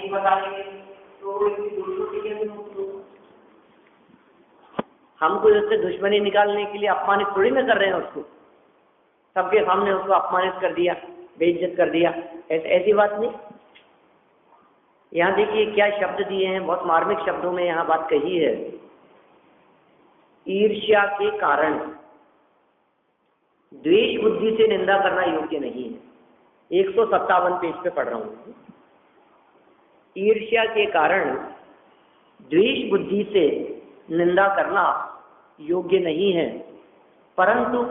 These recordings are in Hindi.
नहीं बताएंगे तो इसकी दोषों की कैसे मुक्त होगा? हम कोई उससे दुश्मनी निकालने के लिए अपमानित थोड़ी ना कर रहे हैं उसको, सबके सामने उसको अपमानित कर दिया, बेइज्जत कर दिया, ऐसी बात नहीं। यहाँ देखिए क्या शब्द दिए हैं, बहुत मार्मिक शब्दों में यहाँ बात कही है। ईर्ष्या के कारण द्वेष बुद्धि से निंदा करना योग्य नहीं है। 157 पेज पे पढ़ रहा हूं। ईर्ष्या के कारण द्वेष बुद्धि से निंदा करना योग्य नहीं है, परंतु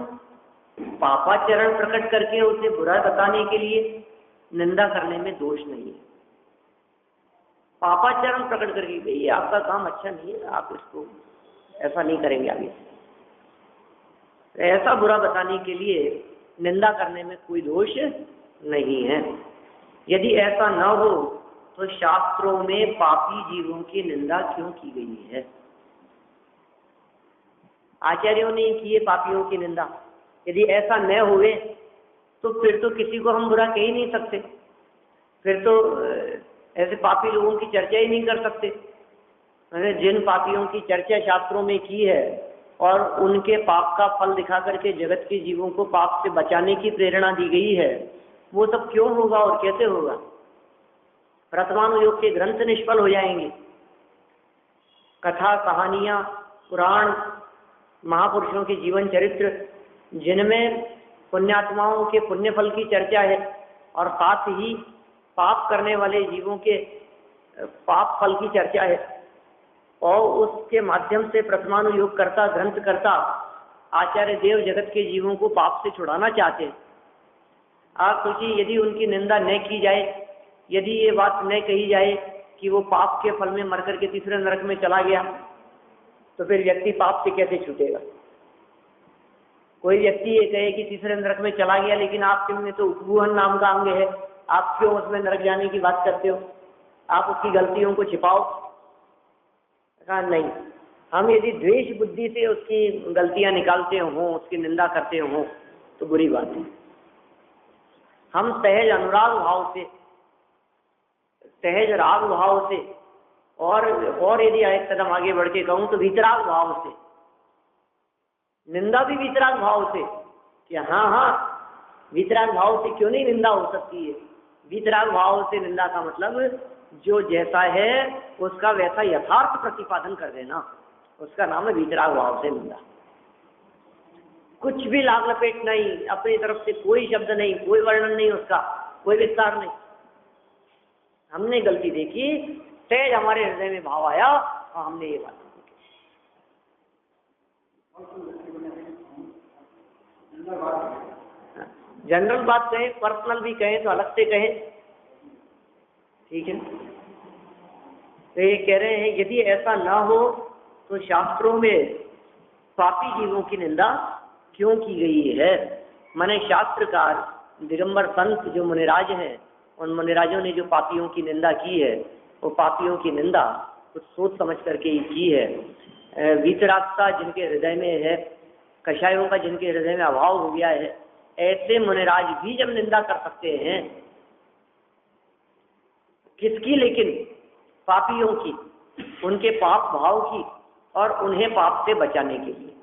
पापाचरण प्रकट करके उसे बुरा बताने के लिए निंदा करने में दोष नहीं है। पापाचरण प्रकट करके भाई आपका काम अच्छा नहीं है, आप इसको ऐसा नहीं करेंगे आगे से, ऐसा बुरा बताने के लिए निंदा करने में कोई दोष नहीं है। यदि ऐसा न हो तो शास्त्रों में पापी जीवों की निंदा क्यों की गई है? आचार्यों ने की है पापियों की निंदा। यदि ऐसा न हुए तो फिर तो किसी को हम बुरा कह ही नहीं सकते, फिर तो ऐसे पापी लोगों की चर्चा ही नहीं कर सकते। मैंने जिन पापियों की चर्चा शास्त्रों में की है और उनके पाप का फल दिखा करके जगत के जीवों को पाप से बचाने की प्रेरणा दी गई है, वो सब क्यों होगा और कैसे होगा? वर्तमानुयोग के ग्रंथ निष्फल हो जाएंगे। कथा, कहानियां, पुराण, महापुरुषों के जीवन चरित्र जिनमें पुण्यात्माओं के पुण्य फल की चर्चा है और साथ ही पाप करने वाले जीवों के पाप फल की चर्चा है, और उसके माध्यम से प्रथमानुयोग करता, ग्रंथ करता आचार्य देव जगत के जीवों को पाप से छुड़ाना चाहते हैं। आप सोचिए, यदि उनकी निंदा न की जाए, यदि ये बात न कही जाए कि वो पाप के फल में मर करके तीसरे नरक में चला गया, तो फिर व्यक्ति पाप से कैसे छूटेगा? कोई व्यक्ति ये कहे कि तीसरे नरक में चला गया, लेकिन आपके में तो उपगूहन नाम का अंग है, आप क्यों उसमें नरक जाने की बात करते हो? आप उसकी गलतियों को छिपाओ। कहा नहीं, हम यदि द्वेष बुद्धि से उसकी गलतियां निकालते हों, उसकी निंदा करते हों, तो बुरी बात है। हम सहज अनुराग भाव से, सहज राग भाव से, और यदि एक कदम आगे बढ़ के कहूं तो वितराग भाव से, निंदा भी वितराग भाव से कि हाँ, वितराग भाव से क्यों नहीं निंदा हो सकती है? वितराग भाव से निंदा का मतलब जो जैसा है उसका वैसा यथार्थ प्रतिपादन कर देना, उसका नाम है वितराग भाव से निंदा। कुछ भी लाग लपेट नहीं, अपनी तरफ से कोई शब्द नहीं, कोई वर्णन नहीं, उसका कोई विस्तार नहीं। हमने गलती देखी, सहज हमारे हृदय में भाव आया और हमने ये बात जनरल बात कहें, पर्सनल भी कहें तो अलग से कहें, ठीक है। तो ये कह रहे हैं यदि ऐसा ना हो तो शास्त्रों में पापी जीवों की निंदा क्यों की गई है? माने शास्त्रकार दिगंबर संत जो मुनिराज हैं, उन मुनिराजों ने जो पापियों की निंदा की है, वो पापियों की निंदा कुछ सोच समझ करके ही की है। वीतरागता जिनके हृदय में है, कषायों का जिनके हृदय में अभाव हो गया है, ऐसे मुनिराज भी जब निंदा कर सकते हैं, किसकी? लेकिन पापियों की, उनके पाप भाव की, और उन्हें पाप से बचाने के लिए।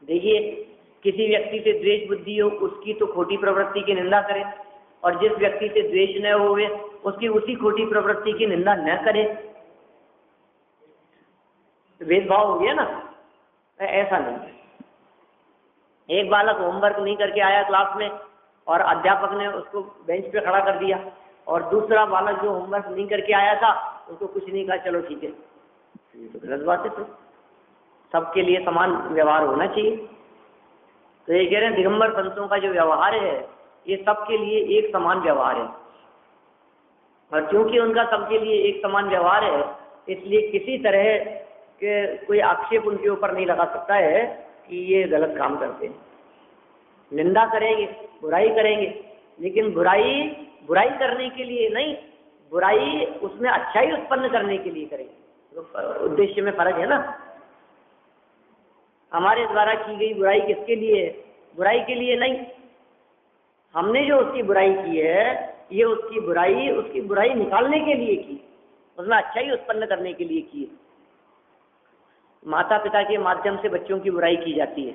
देखिए, किसी व्यक्ति से द्वेष बुद्धि हो, उसकी तो खोटी प्रवृत्ति की निंदा करें, और जिस व्यक्ति से द्वेष न होवे उसकी उसी खोटी प्रवृत्ति की निंदा न करें, भेदभाव हो गया ना? ऐसा नहीं। एक बालक होमवर्क नहीं करके आया क्लास में और अध्यापक ने उसको बेंच पे खड़ा कर दिया, और दूसरा बालक जो होमवर्क नहीं करके आया था उसको कुछ नहीं कहा, चलो ठीक है, ये तो गलत बात है। तो सबके लिए समान व्यवहार होना चाहिए। तो ये कह रहे हैं दिगंबर संतों का जो व्यवहार है ये सबके लिए एक समान व्यवहार है, और क्योंकि उनका सबके लिए एक समान व्यवहार है, इसलिए किसी तरह के कोई आक्षेप उनके ऊपर नहीं लगा सकता है कि ये गलत काम करते हैं। निंदा करेंगे, बुराई करेंगे, लेकिन बुराई करने के लिए नहीं, बुराई उसमें अच्छाई उत्पन्न करने के लिए करेंगे। तो उद्देश्य में फर्क है ना। हमारे द्वारा की गई बुराई किसके लिए है? बुराई के लिए नहीं। हमने जो उसकी बुराई की है ये उसकी बुराई निकालने के लिए की, उसमें अच्छाई उत्पन्न करने के लिए की। माता पिता के माध्यम से बच्चों की बुराई की जाती है,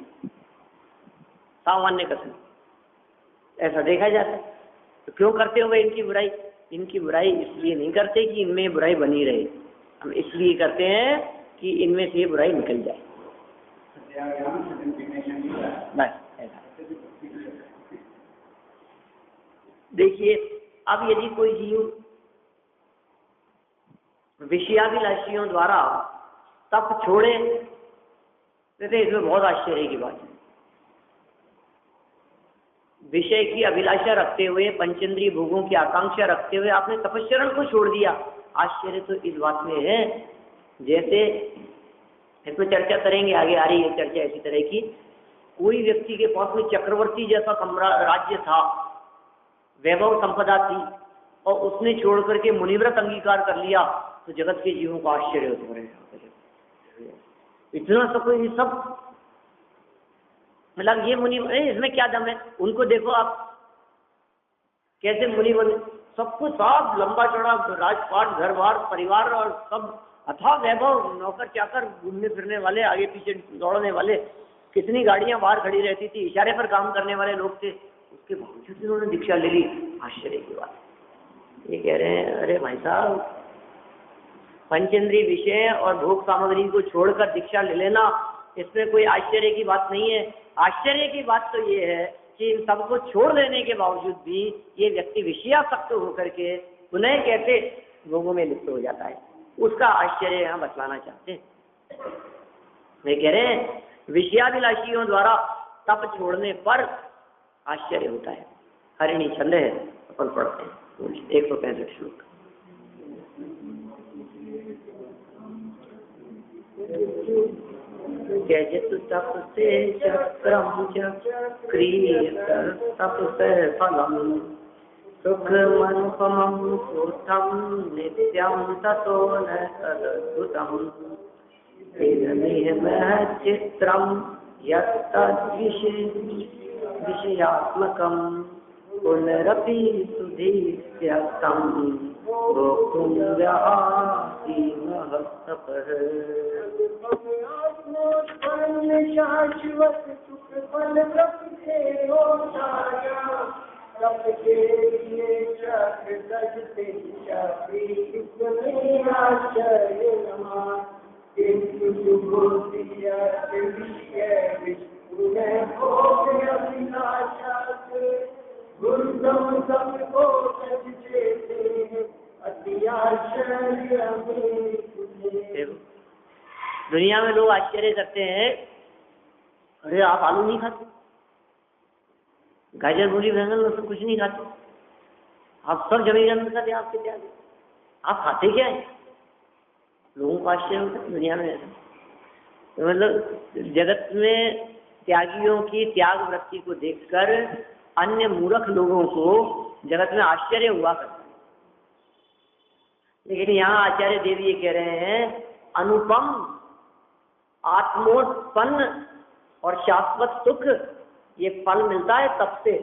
सामान्य कथन ऐसा देखा जाता है। तो क्यों करते होंगे इनकी बुराई? इनकी बुराई इसलिए नहीं करते कि इनमें बुराई बनी रहे, हम इसलिए करते हैं कि इनमें से बुराई निकल जाए, बस ऐसा। देखिए, अब यदि कोई जीव विषयाभिलाषियों द्वारा तप छोड़े, तो इसमें बहुत आश्चर्य की बात है। विषय की अभिलाषा रखते हुए, पंचेंद्रिय भोगों की आकांक्षा रखते हुए आपने तपश्चरण को छोड़ दिया। आश्चर्य तो इस बात में है, जैसे इसमें चर्चा करेंगे, आगे आ रही है चर्चा ऐसी तरह की, कोई व्यक्ति के पास में चक्रवर्ती जैसा राज्य था, वैभव संपदा थी, और उसने छोड़ करके मुनिव्रत अंगीकार कर लिया, तो जगत के जीवों को आश्चर्य होता रहेगा, इतना सब मतलब ये मुनि, इसमें क्या दम है? उनको देखो आप कैसे मुनि बने, सब कुछ साफ लंबा चौड़ा राजपाट, घर बार, परिवार और सब अथाह वैभव, नौकर चाकर, घूमने फिरने वाले, आगे पीछे दौड़ने वाले, कितनी गाड़ियां बाहर खड़ी रहती थी, इशारे पर काम करने वाले लोग थे, उसके बावजूद उन्होंने दीक्षा ले ली। आश्चर्य की बात। ये कह रहे हैं, अरे भाई साहब, पंचेंद्रिय विषय और भोग सामग्री को छोड़कर दीक्षा ले लेना, इसमें कोई आश्चर्य की बात नहीं है। आश्चर्य की बात तो ये है कि इन सबको छोड़ देने के बावजूद भी ये व्यक्ति विषयासक्त होकर के पुनः कैसे भोगों में लिप्त हो जाता है, उसका आश्चर्य यहाँ बतलाना चाहते हैं। वे कह रहे हैं, विषयाभिलाषियों द्वारा तप छोड़ने पर आश्चर्य होता है। हरिणी छंद है, अपन पढ़ते हैं 165 श्लोक। त्यजत तपसे चक्रम चक्रीयत तपसे फलम सुखमनुपमं सुखं नित्यं ततो न तदद्भुतम् इदमिह महच्चित्रं यत्तद्विषयात्मकं पुनरपि सुधीस्यतं भोक्तुं व्याहति महत्तपः। शाश्वत सुख फल रखते हो साया, सबके लिए चक्र सजते चक्री, इसमें आश्चर्य नमा, किंतु सुबोधिया विष्णु ने भोग अभिलाषा से गुरुदम सबको सजते थे, अति आश्चर्य में। दुनिया में लोग आश्चर्य करते हैं, अरे आप आलू नहीं खाते, गाजर मूली बैंगन लहसुन कुछ नहीं खाते, आप सब जमीन जमीन खाते, आपके त्याग, आप खाते क्या है? लोगों को आश्चर्य होता है दुनिया में ऐसा। तो मतलब जगत में त्यागियों की त्याग वृत्ति को देखकर अन्य मूर्ख लोगों को जगत में आश्चर्य हुआ करता है। लेकिन यहाँ आचार्य देव ये कह रहे हैं, अनुपम आत्मोत्पन्न और शाश्वत सुख ये फल मिलता है तप से।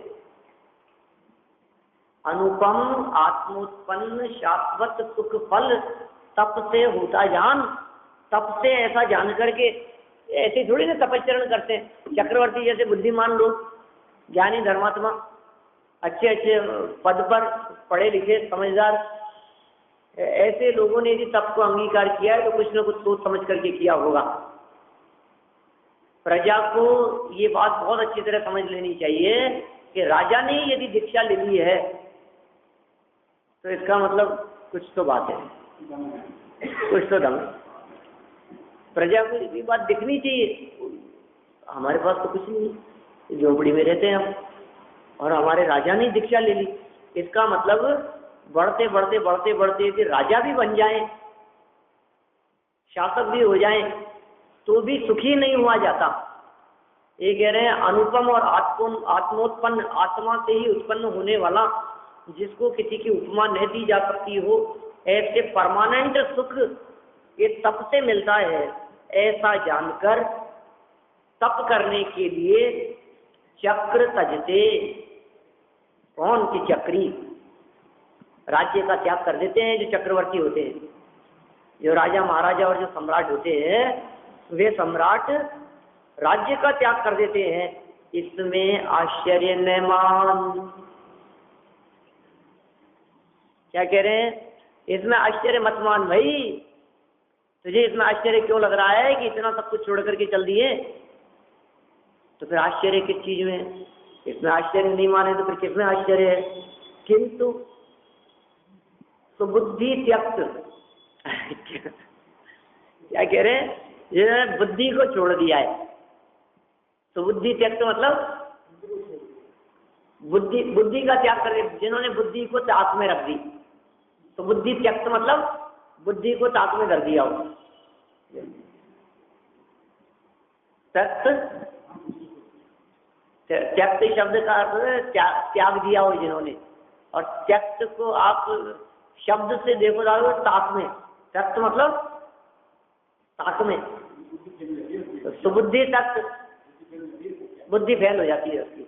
अनुपम आत्मोत्पन्न शाश्वत सुख फल तप से होता जान। तप से ऐसा जान करके ऐसे थोड़ी ना तपस्चरण करते हैं। चक्रवर्ती जैसे बुद्धिमान लोग, ज्ञानी धर्मात्मा, अच्छे अच्छे पद पर पढ़े लिखे समझदार, ऐसे लोगों ने यदि तप को अंगीकार किया है तो कुछ न कुछ सोच समझ करके किया होगा। प्रजा को ये बात बहुत अच्छी तरह समझ लेनी चाहिए कि राजा ने यदि दीक्षा ले ली है तो इसका मतलब कुछ तो बात है, कुछ तो दम। प्रजा को ये बात दिखनी चाहिए, हमारे पास तो कुछ नहीं, झोपड़ी में रहते हैं हम, और हमारे राजा ने दीक्षा ले ली, इसका मतलब बढ़ते बढ़ते बढ़ते बढ़ते यदि राजा भी बन जाए, शासक भी हो जाए, तो भी सुखी नहीं हुआ जाता। ये कह रहे हैं अनुपम और आत्मोत्पन्न, आत्मा से ही उत्पन्न होने वाला, जिसको किसी की उपमा नहीं दी जा सकती हो, ऐसे परमानेंट सुख ये तप से मिलता है। ऐसा जानकर तप करने के लिए चक्र तजते। कौन की चक्री? राज्य का त्याग कर देते हैं जो चक्रवर्ती होते हैं, जो राजा महाराजा और जो सम्राट होते हैं, वे सम्राट राज्य का त्याग कर देते हैं। इसमें आश्चर्य न मान। क्या कह रहे हैं? इसमें आश्चर्य मत मान भाई। तुझे इसमें आश्चर्य क्यों लग रहा है कि इतना सब कुछ छोड़ करके चल दिए? तो फिर आश्चर्य किस चीज में? इसमें आश्चर्य नहीं माने तो फिर किसमें आश्चर्य है? किंतु सुबुद्धि त्यक्त क्या कह रहे हैं? जिन्होंने बुद्धि को छोड़ दिया है। सुबुद्धि त्यक्त मतलब बुद्धि का त्याग कर दिया, जिन्होंने बुद्धि को ताक में रख दी। तो बुद्धि त्यक्त मतलब बुद्धि को ताक में कर दिया हो। त्यक्त त्यक्त शब्द का अर्थ त्याग दिया हो जिन्होंने, और त्यक्त को आप शब्द से देखो जाओ ताक में। त्यक्त मतलब ताक में। तो सुबुद्धि तक बुद्धि फेल हो जाती है उसकी।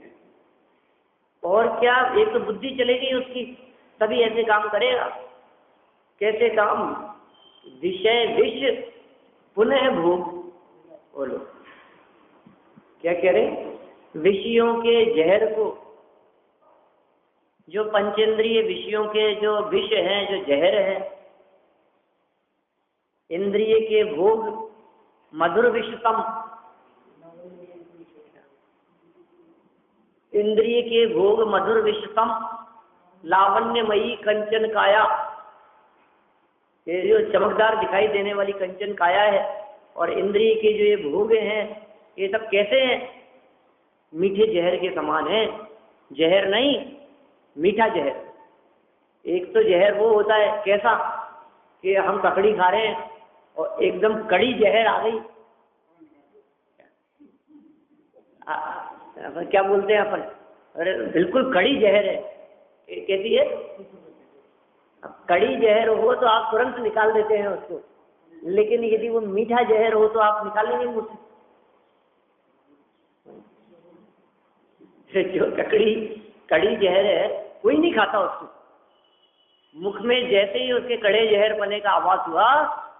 और क्या, एक तो बुद्धि चलेगी उसकी, तभी ऐसे काम करेगा। कैसे काम? विषय विष पुनः भोग। बोलो क्या कह रहे? विषयों के जहर को, जो पंचेंद्रिय विषयों के जो विष हैं, जो जहर है, इंद्रिय के भोग मधुर विषतम, इंद्रिय के भोग मधुर विषतम लावण्यमयी कंचन काया। ये जो चमकदार दिखाई देने वाली कंचन काया है और इंद्रिय के जो ये भोग हैं, ये सब कैसे हैं? मीठे जहर के समान है। जहर नहीं, मीठा जहर। एक तो जहर वो होता है कैसा कि हम ककड़ी खा रहे हैं और एकदम कड़ी जहर आ गई। अपन क्या बोलते हैं अपन? अरे बिल्कुल कड़ी जहर है। कैसी है? अब कड़ी जहर हो तो आप तुरंत निकाल देते हैं उसको, लेकिन यदि वो मीठा जहर हो तो आप निकालेंगे मुझ से? जो कड़ी जहर है कोई नहीं खाता उसको। मुख में जैसे ही उसके कड़े जहर पने का आवाज हुआ,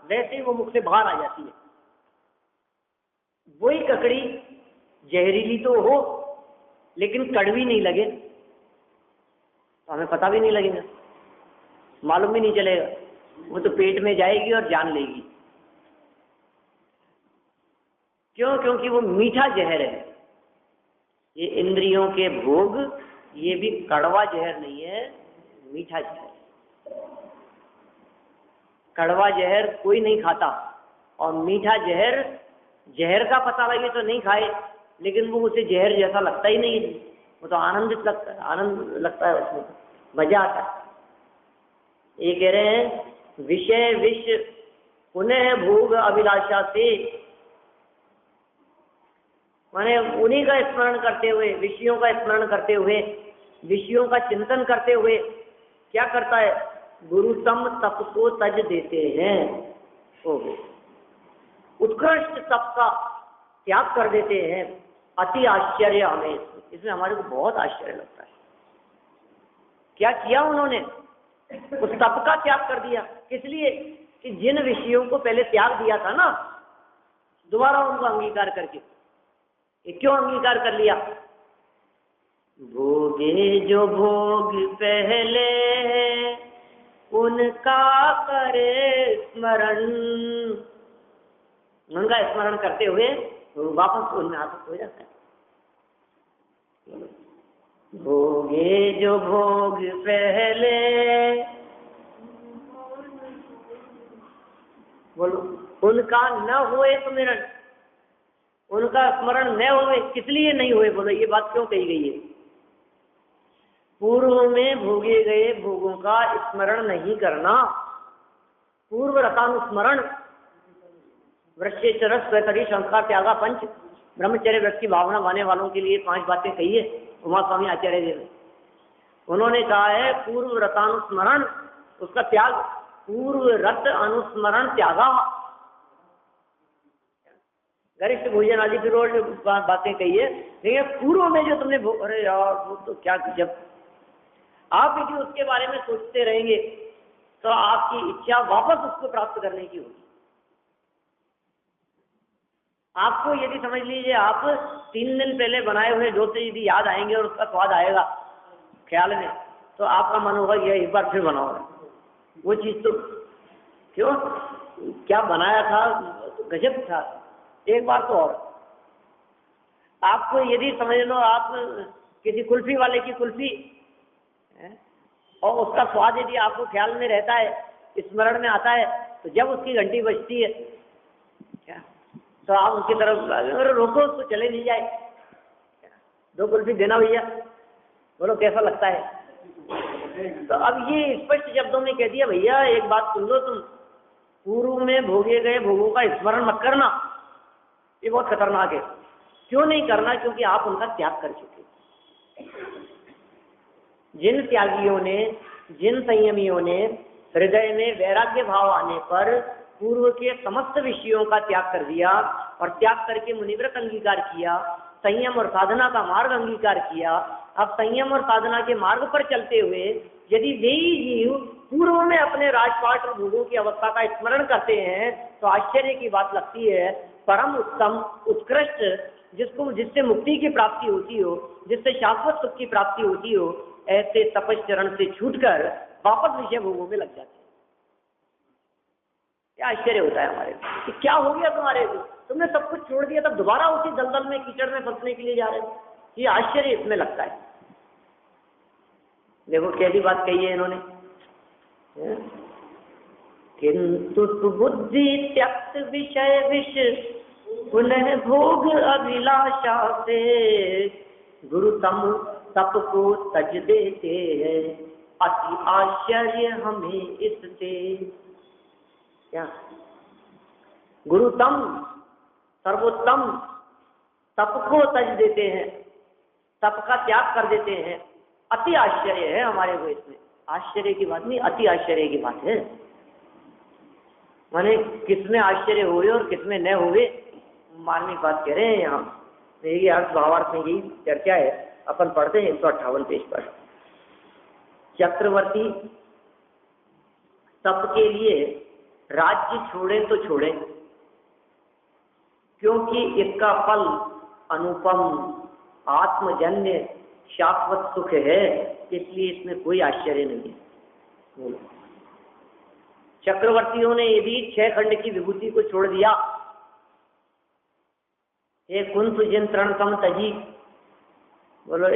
वैसे ही वो मुख से बाहर आ जाती है। वही ककड़ी जहरीली तो हो लेकिन कड़वी नहीं लगे तो हमें पता भी नहीं लगेगा, मालूम भी नहीं चलेगा। वो तो पेट में जाएगी और जान लेगी। क्यों? क्योंकि वो मीठा जहर है। ये इंद्रियों के भोग, ये भी कड़वा जहर नहीं है, मीठा जहर। कड़वा जहर कोई नहीं खाता, और मीठा जहर, जहर का पता लगे तो नहीं खाए, लेकिन वो उसे जहर जैसा लगता ही नहीं है। वो तो आनंदित लगता है, आनंद लगता है, उसमें मजा आता है। ये कह रहे हैं विषय विष पुनः भोग अभिलाषा से, माने उन्हीं का स्मरण करते हुए, विषयों का स्मरण करते हुए, विषयों का चिंतन करते हुए क्या करता है? गुरुतम तप को तज देते हैं। उत्कृष्ट तप का त्याग कर देते हैं। अति आश्चर्य हमें इसमें, हमारे को बहुत आश्चर्य लगता है। क्या किया उन्होंने? उस तप का त्याग कर दिया। किस लिए? कि जिन विषयों को पहले त्याग दिया था ना, दोबारा उनको अंगीकार करके। ये क्यों अंगीकार कर लिया? भोगे जो भोग पहले उनका करे स्मरण, उनका स्मरण करते हुए वापस उनमें आसक्त हो जाता है। भोगे जो भोग पहले, बोलो, उनका न हुए स्मरण, उनका स्मरण न हुए। किस लिए नहीं हुए? बोलो, ये बात क्यों कही गई है? पूर्व में भोगे गए भोगों का स्मरण नहीं करना। पूर्व रतानुस्मरण, वृक्षेचरस स्वैतरी संस्कार त्यागा पंच ब्रह्मचर्य व्रत की भावना माने वालों के लिए 5 बातें कही है उमा स्वामी आचार्य जी ने। उन्होंने कहा है पूर्व रतानुस्मरण, उसका त्याग, पूर्व रत अनुस्मरण त्यागा। गरिष्ठ भोजन आदि फिर और बातें कही है, लेकिन पूर्व में जो तुमने, अरे यार वो तो क्या, जब आप यदि उसके बारे में सोचते रहेंगे तो आपकी इच्छा वापस उसको प्राप्त करने की होगी। आपको यदि समझ लीजिए आप 3 दिन पहले बनाए हुए डोसे यदि याद आएंगे और उसका स्वाद आएगा ख्याल में, तो आपका मन होगा यह एक बार फिर बनाओ। वो चीज तो क्यों क्या बनाया था, गजब था, एक बार तो। और आपको यदि समझ लो आप किसी कुल्फी वाले की कुल्फी और उसका स्वाद यदि आपको ख्याल में रहता है, स्मरण में आता है, तो जब उसकी घंटी बजती है क्या तो आप उसकी तरफ रोको, उसको चले नहीं जाए, 2 कुल्फी देना भैया, बोलो कैसा लगता है। तो अब ये स्पष्ट शब्दों में कह दिया भैया एक बात सुन लो, तुम पूर्व में भोगे गए भोगों का स्मरण मत करना, ये बहुत खतरनाक है। क्यों नहीं करना? क्योंकि आप उनका त्याग कर चुके। जिन त्यागियों ने, जिन संयमियों ने हृदय में वैराग्य भाव आने पर पूर्व के समस्त विषयों का त्याग कर दिया और त्याग करके मुनिव्रत अंगीकार किया, संयम और साधना का मार्ग अंगीकार किया, अब संयम और साधना के मार्ग पर चलते हुए यदि वे ही जीव पूर्व में अपने राजपाट और भोगों की अवस्था का स्मरण करते हैं तो आश्चर्य की बात लगती है। परम उत्तम उत्कृष्ट जिससे मुक्ति की प्राप्ति होती हो, जिससे शाश्वत सुख की प्राप्ति होती हो, ऐसे तपश्चरण से छूटकर वापस विषय भोगों में लग जाते हैं। क्या आश्चर्य होता है हमारे कि क्या हो गया तुम्हारे को, तुमने सब कुछ छोड़ दिया तब दोबारा उसी दलदल में कीचड़ में फंसने के लिए जा रहे हो। ये आश्चर्य इसमें लगता है। देखो कैसी बात कही है इन्होंने, किंतु सुबुद्धि त्यक्त विषय विष पुनः भोग अभिलाषा से गुरुतम तप को तज देते हैं, अति आश्चर्य हमें इससे। क्या गुरुतम सर्वोत्तम तप को तज देते हैं, तप का त्याग कर देते हैं, अति आश्चर्य है हमारे को इसमें। आश्चर्य की बात नहीं, अति आश्चर्य की बात है। माने किसमें आश्चर्य हुए और किसमें न हुए, मानने की बात कह रहे हैं यहाँ। यही अर्थ भावार्थ में यही चर्चा है। अपन पढ़ते हैं 158 पेज पर। चक्रवर्ती तप के लिए राज्य छोड़ें तो छोड़ें, क्योंकि इसका फल अनुपम आत्मजन्य शाश्वत सुख है, इसलिए इसमें कोई आश्चर्य नहीं है। चक्रवर्तियों ने यदि 6 खंड की विभूति को छोड़ दिया, एक कुंत जिन तरण सम तजी, बोलो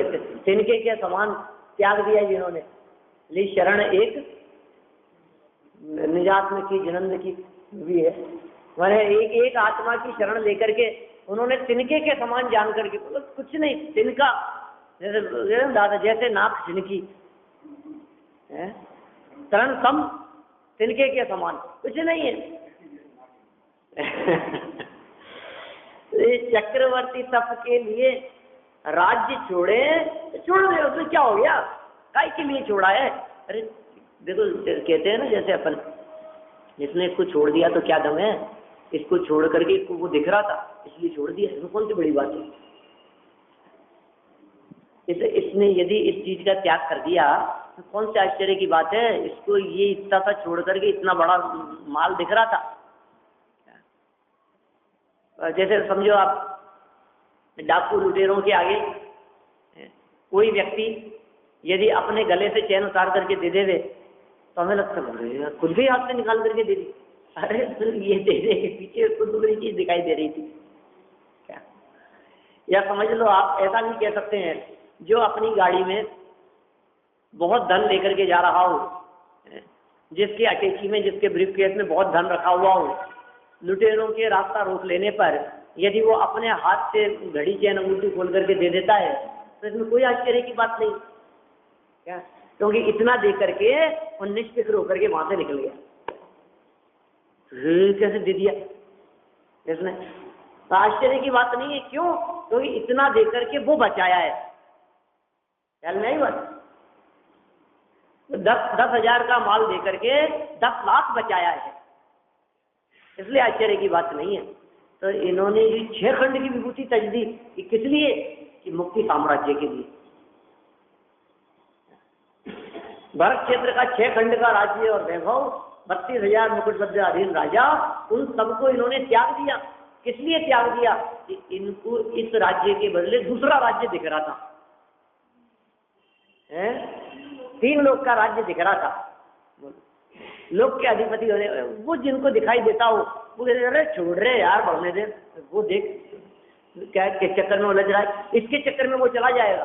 तिनके के समान त्याग दिया जिन्होंने, ली शरण एक निजात में की जिनंद की भी है। मैंने एक आत्मा की शरण लेकर के उन्होंने तिनके के समान जान करके, बोलो कुछ नहीं, तिनका जैसे दादा जैसे नाक छिनकी, तरण सम तिनके के समान, कुछ नहीं है। चक्रवर्ती तप के लिए राज्य छोड़े, छोड़ दे, उसमें क्या हो गया, काय के लिए छोड़ा है। अरे देखो कहते हैं ना, जैसे अपन जिसने इसको छोड़ दिया तो क्या दम है, इसको छोड़ करके इसको वो दिख रहा था इसलिए छोड़ दिया, इसमें कौन सी बड़ी बात है। इसने यदि इस चीज का त्याग कर दिया तो कौन से आश्चर्य की बात है। इसको ये इतना सा छोड़ करके इतना बड़ा माल दिख रहा था। जैसे समझो आप डाकू लुटेरों के आगे कोई व्यक्ति यदि अपने गले से चैन उतार करके दे देवे तो हमें लगता है खुद भी हाथ से निकाल करके दे दी। अरे ये दे दे के पीछे खुद दूसरी चीज दिखाई दे रही थी क्या। या समझ लो आप ऐसा भी कह सकते हैं, जो अपनी गाड़ी में बहुत धन लेकर के जा रहा हो, जिसके अटैची में, जिसके ब्रीफकेस में बहुत धन रखा हुआ हो, लुटेरों के रास्ता रोक लेने पर यदि वो अपने हाथ से घड़ी चैन अंगूठी खोल करके दे देता है तो इसमें कोई आश्चर्य की बात नहीं क्या, क्योंकि इतना दे करके वो निष्फिक्र होकर के वहां से निकल गया। कैसे दे दिया इसने, तो आश्चर्य की बात नहीं है। क्यों? क्योंकि इतना दे करके वो बचाया है। ख्याल में आई बात। तो 10,000 का माल दे करके 10 लाख बचाया है, इसलिए आश्चर्य की बात नहीं है। तो इन्होंने ये 6 खंड की विभूति तज दी, किस लिए? कि मुक्ति साम्राज्य के लिए। भरत क्षेत्र का 6 खंड का राज्य और वैभव, 32,000 मुकुटबद्ध अधीन राजा, उन सबको इन्होंने त्याग दिया। किस लिए त्याग दिया? कि इनको इस राज्य के बदले दूसरा राज्य दिख रहा था, 3 लोग का राज्य दिख रहा था, लोग के अधिपति होने, वो जिनको दिखाई देता हो वो कहते अरे छोड़ रहे यार बढ़ने दे, वो देख क्या किस चक्कर में उलझ रहा है, इसके चक्कर में वो चला जाएगा।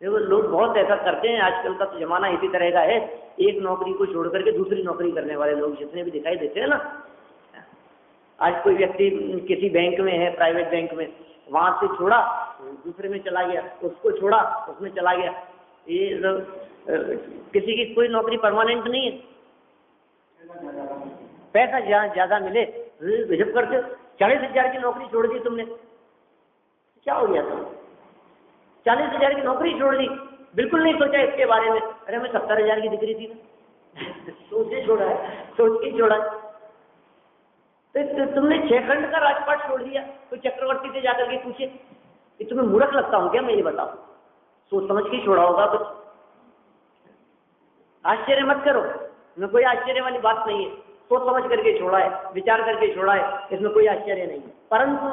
देखो लोग बहुत ऐसा करते हैं, आजकल का तो जमाना इसी तरह का है, एक नौकरी को छोड़ करके दूसरी नौकरी करने वाले लोग जितने भी दिखाई देते हैं ना। आज कोई व्यक्ति किसी बैंक में है, प्राइवेट बैंक में, वहां से छोड़ा दूसरे में चला गया, उसको छोड़ा उसमें चला गया। ये किसी की कोई नौकरी परमानेंट नहीं है, पैसा ज्यादा मिले गजब करते हो। 40,000 की नौकरी छोड़ दी तुमने, क्या हो गया तुम? 40,000 की नौकरी छोड़ दी, बिल्कुल नहीं सोचा इसके बारे में, अरे मैं 70,000 की दिक्री थी ना सोच के छोड़ा है, सोच के छोड़ा है। तो तुमने 6 खंड का राजपाट छोड़ दिया, तो चक्रवर्ती से जाकर के पूछे कि तुम्हें मूर्ख लगता हूँ क्या, मैं ये बताओ, सोच समझ के छोड़ा होगा कुछ, आश्चर्य मत करो, इसमें कोई आश्चर्य वाली बात नहीं है, सोच समझ करके छोड़ा है, विचार करके छोड़ा है, इसमें कोई आश्चर्य नहीं है। परंतु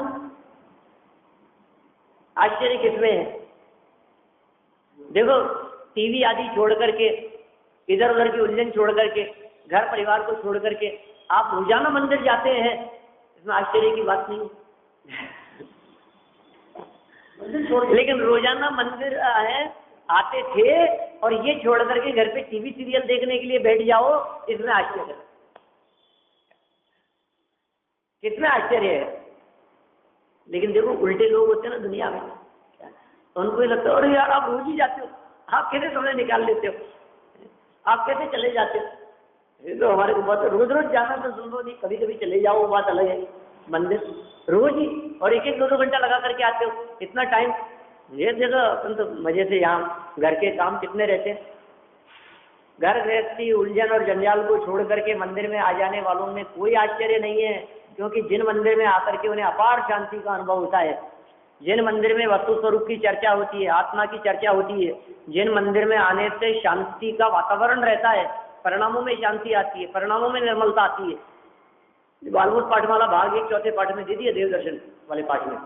आश्चर्य किसमें है? देखो टीवी आदि छोड़ करके, इधर उधर की उलझन छोड़ करके, घर परिवार को छोड़ करके आप रोजाना मंदिर जाते हैं, इसमें आश्चर्य की बात नहीं लेकिन रोजाना मंदिर आते थे और ये छोड़ करके घर पे टीवी सीरियल देखने के लिए बैठ जाओ, इसमें आश्चर्य, कितना आश्चर्य है। लेकिन देखो उल्टे लोग होते हैं ना दुनिया में, तो उनको ये लगता है अरे यार आप रोज ही जाते हो, आप कैसे समय निकाल लेते हो, आप कैसे चले जाते हो? ये तो हमारे को बात, रोज रोज जाना तो संभव नहीं, कभी कभी चले जाओ वो बात अलग है, मंदिर रोज ही और 1-1, 2-2 घंटा लगा करके आते हो, इतना टाइम। ये जगह अपन तो मजे से यहाँ घर के काम कितने रहते हैं, घर गृहस्थी उलझन और जंजाल को छोड़ करके मंदिर में आ जाने वालों में कोई आश्चर्य नहीं है, क्योंकि जिन मंदिर में आकर के उन्हें अपार शांति का अनुभव होता है, जिन मंदिर में वस्तु स्वरूप की चर्चा होती है, आत्मा की चर्चा होती है, जिन मंदिर में आने से शांति का वातावरण रहता है, परिणामों में शांति आती है, परिणामों में निर्मलता आती है। बालभूत पाठमाला भाग 1 चौथे पाठ में दे दिए, देव दर्शन वाले पाठ में,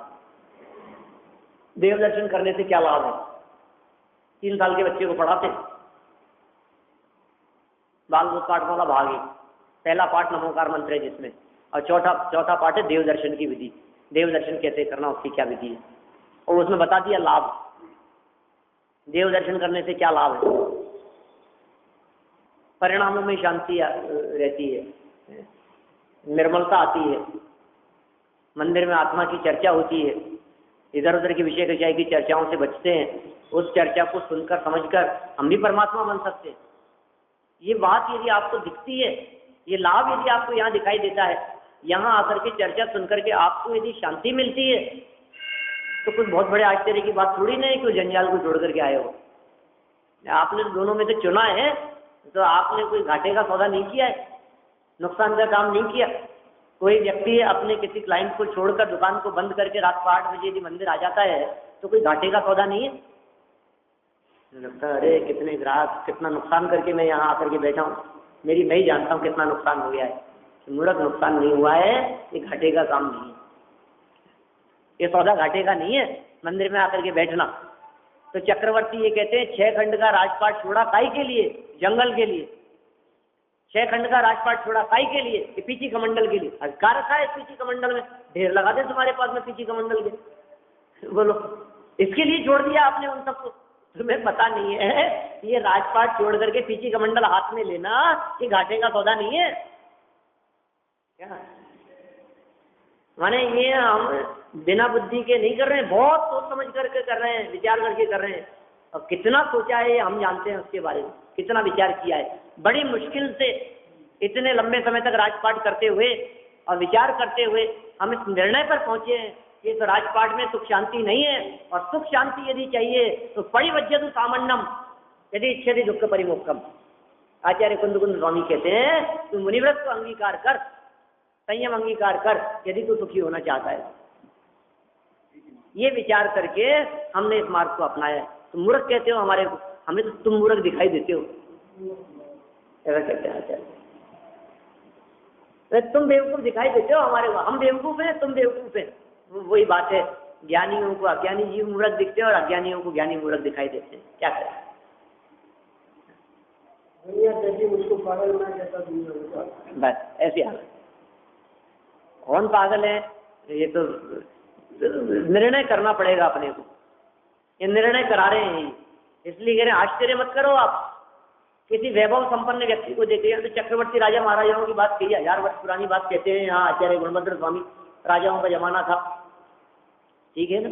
देव दर्शन करने से क्या लाभ है। 3 साल के बच्चे को पढ़ाते, बालभूत पाठमाला भाग 1, पहला पाठ नमोकार मंत्र है जिसमें, और चौथा पाठ है देव दर्शन की विधि, देव दर्शन कैसे करना उसकी क्या विधि है, और उसमें बता दिया लाभ, देव दर्शन करने से क्या लाभ है। परिणामों में शांति रहती है, निर्मलता आती है, मंदिर में आत्मा की चर्चा होती है, इधर उधर की विषय विषय की चर्चाओं से बचते हैं, उस चर्चा को सुनकर समझकर हम भी परमात्मा बन सकते हैं। ये बात यदि आपको दिखती है, ये लाभ यदि आपको यहाँ दिखाई देता है, यहाँ आकर के चर्चा सुनकर के आपको यदि शांति मिलती है, तो कुछ बहुत बड़े आश्चर्य की बात थोड़ी नहीं कि जंजाल को छोड़ करके आए हो। आपने दोनों में से चुना है, तो आपने कोई घाटे का सौदा नहीं किया है, नुकसान का काम नहीं किया। कोई व्यक्ति अपने किसी क्लाइंट को छोड़कर दुकान को बंद करके रात को 8 बजे यदि मंदिर आ जाता है, तो कोई घाटे का सौदा नहीं है। लगता है अरे कितने ग्राहक, कितना नुकसान करके मैं यहाँ आकर के बैठा हूँ, मैं ही जानता हूँ कितना नुकसान हो गया है। मूर्ख, नुकसान नहीं हुआ है, ये घाटे का काम नहीं है, ये सौदा घाटे का नहीं है मंदिर में आकर के बैठना। तो चक्रवर्ती ये कहते हैं 6 खंड का राजपाट छोड़ा काई के लिए? जंगल के लिए। 6 खंड का राजपाट छोड़ा काई के लिए? कि पीची कमंडल के लिए। क्या रखा है पीची कमंडल में? ढेर लगा दे तुम्हारे पास में पीची कमंडल के, बोलो इसके लिए छोड़ दिया आपने उन सबको? तुम्हें पता नहीं है ये राजपाट छोड़ करके पीची कमंडल हाथ में लेना ये घाटे का सौदा नहीं है क्या? माने ये हम बिना बुद्धि के नहीं कर रहे हैं, बहुत सोच समझ करके कर रहे हैं, विचार करके कर रहे हैं। और कितना सोचा है हम जानते हैं उसके बारे में, कितना विचार किया है। बड़ी मुश्किल से इतने लंबे समय तक राजपाट करते हुए और विचार करते हुए हम इस निर्णय पर पहुंचे हैं कि तो राजपाट में सुख शांति नहीं है, और सुख शांति यदि चाहिए तो परिवज्यतु सामन्नम यदि इच्छति दुख परिमुक्तम। आचार्य कुंद स्वामी कहते हैं तू मुनिव्रत को अंगीकार कर, संयम अंगीकार कर, यदि तू सुखी होना चाहता है। ये विचार करके हमने इस मार्ग को अपनाया है। तुम मूर्ख कहते हो हमारे को, हमें तो तुम मूर्ख दिखाई देते हो। ऐसा कहते हैं आचार्य। तुम बेवकूफ दिखाई देते हो हमारे को, हम बेवकूफ हैं, तुम बेवकूफ हैं। वही बात है, ज्ञानियों को अज्ञानी जीव मूर्ख दिखते हैं और अज्ञानियों को ज्ञानी मूर्ख दिखाई देते हैं। क्या करें? उसको पागल बना देता बस ऐसी हालत। कौन पागल है? ये तो निर्णय करना पड़ेगा अपने को। ये निर्णय करा रहे हैं, इसलिए कह रहे हैं आश्चर्य मत करो आप किसी वैभव संपन्न व्यक्ति को देखिए। तो चक्रवर्ती राजा महाराजाओं की बात कही, 1000 वर्ष पुरानी बात कहते हैं यहाँ आचार्य गुणभद्र स्वामी, राजाओं का जमाना था, ठीक है ना।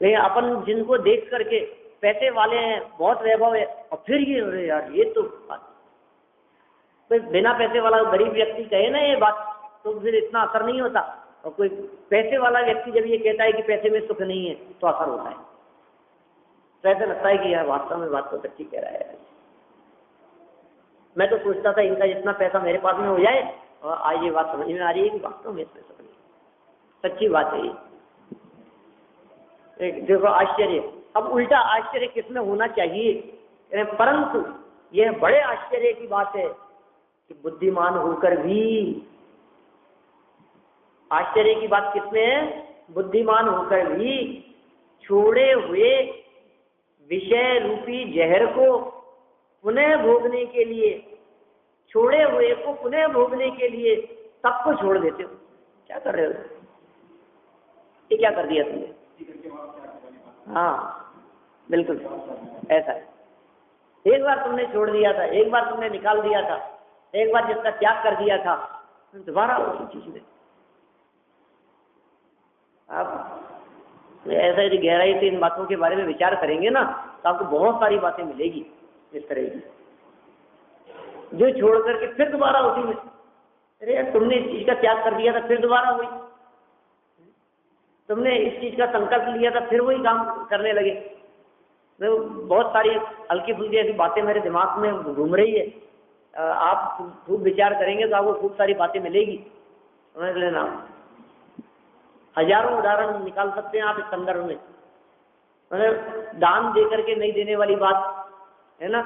लेकिन अपन जिनको देख करके पैसे वाले हैं, बहुत वैभव है, और फिर ये अरे यार ये तो बिना पैसे वाला गरीब व्यक्ति कहे ना ये बात, तो फिर इतना असर नहीं होता। और कोई पैसे वाला व्यक्ति जब ये कहता है कि पैसे में सुख नहीं है, तो असर होता है। तो ऐसा लगता है कि यार वास्तव में बात तो सच्ची कह रहा है। मैं तो सोचता था इनका जितना पैसा मेरे पास में हो जाए, और आज ये बात समझ में आ रही है कि वास्तव में इसमें सुख नहीं, सच्ची बात है ये। देखो आश्चर्य, अब उल्टा आश्चर्य किसमें होना चाहिए? परंतु यह बड़े आश्चर्य की बात है कि बुद्धिमान होकर भी, आश्चर्य की बात किसमें है? बुद्धिमान होकर भी छोड़े हुए विषय रूपी जहर को पुनः भोगने के लिए, छोड़े हुए को पुनः भोगने के लिए सबको छोड़ देते हो। क्या कर रहे हो? ये क्या कर दिया तुमने? हाँ बिल्कुल ऐसा है। एक बार तुमने छोड़ दिया था, एक बार तुमने निकाल दिया था, एक बार जिसका त्याग कर दिया था, दोबारा उसी चीज में। आप ऐसा यदि गहराई से इन बातों के बारे में विचार करेंगे ना, तो आपको बहुत सारी बातें मिलेगी इस तरह की, जो छोड़ करके फिर दोबारा उसी में। अरे यार तुमने इस चीज का त्याग कर दिया था, फिर दोबारा वही। तुमने इस चीज का संकल्प लिया था, फिर वही काम करने लगे। तो बहुत सारी हल्की फुल्की ऐसी बातें मेरे दिमाग में घूम रही है। आप खूब विचार करेंगे तो आपको खूब सारी बातें मिलेगी, समझ लेना। हजारों उदाहरण निकाल सकते हैं आप इस संदर्भ में। मतलब दान दे करके नहीं देने वाली बात है ना,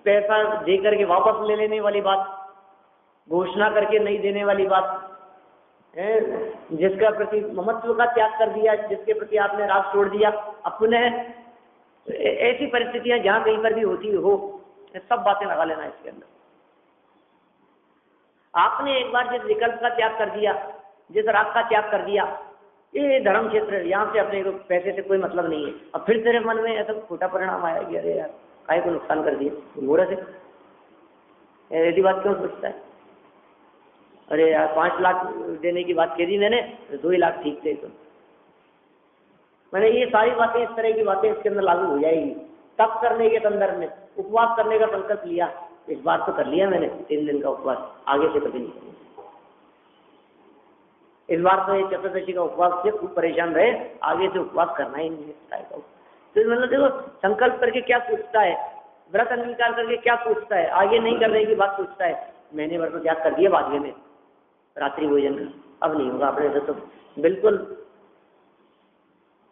पैसा दे करके वापस ले लेने वाली बात, घोषणा करके नहीं देने वाली बात है, जिसका प्रति ममत्व का त्याग कर दिया, जिसके प्रति आपने राग छोड़ दिया, अपने ऐसी परिस्थितियां जहां कहीं पर भी होती हो, सब बातें लगा लेना इसके अंदर। आपने एक बार जिस विकल्प का त्याग कर दिया, जिस राग का त्याग कर दिया, ये धर्म क्षेत्र, यहाँ से अपने को पैसे से कोई मतलब नहीं है, अब फिर तेरे मन में ऐसा खोटा परिणाम आया कि अरे यार काय को नुकसान कर दिया घोड़े से, ऐसी बात क्यों सोचता है? अरे यार 5 लाख देने की बात कह दी मैंने, 2 ही लाख ठीक थे। तो मैंने ये सारी बातें, इस तरह की बातें इसके अंदर लागू हो जाएगी। तप करने के संदर्भ में उपवास करने का संकल्प लिया, इस बार तो कर लिया मैंने 3 दिन का उपवास, आगे से कभी नहीं। इस बार तो ये चतुर्दशी का उपवास से खूब परेशान रहे, आगे से उपवास करना ही नहीं है। तो मतलब देखो संकल्प करके क्या सोचता है, व्रत अंगीकार करके क्या सोचता है, आगे नहीं करने की बात सोचता है। महीने भर तो त्याग कर दिया बाद में रात्रि भोजन का, अब नहीं होगा अपने से, तो बिल्कुल